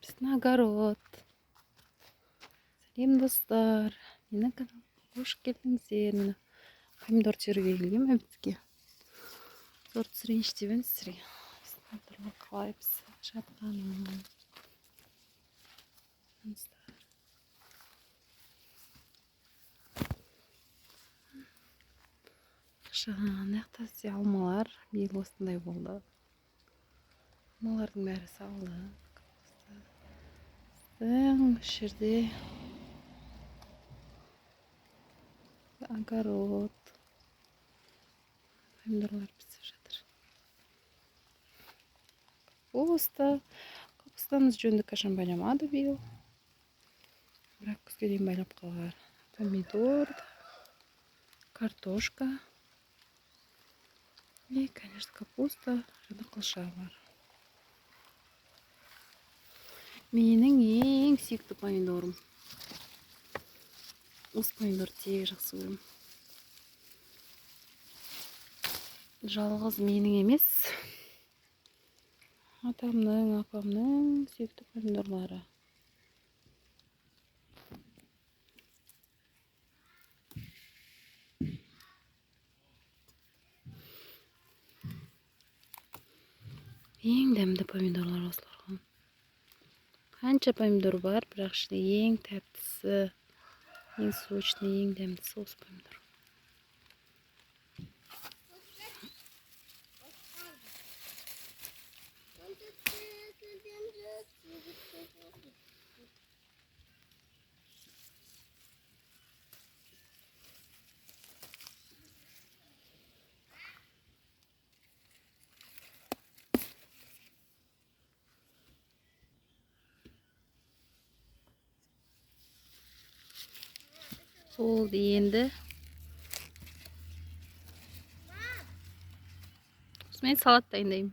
Біздің огород. Сәлем достар. Менің каналыма қош келдіңіздер. Міне помидор теруге келгенмін бізге. Зор түсірейінші деп сіздерге. Помидорлар қалай пісіп жатқанын. Шаған яқта алмалар биыл осындай болды. Алмалардың бәрі салды. Біздің жерде огород. Помидорлар пісіп жатыр. Капустамыз жөнді қашан байламады биыл. Бірақ күзге дейін байлап қалар. Помидор, картошка и, конечно, капуста және қылша бар. Менің ең сүйікті помидорым. Осы помидор тегі жақсы көрем. Жалғыз менің емес, атамның, апамның сүйікті помидорлары. Ең дәмді помидорлар осыларға. Қанша помидор бар, бірақ ішінде ең тәптісі, ең сочный, ең дәмдісі осы помидор. Болды енді. Мен салат дайындаймын.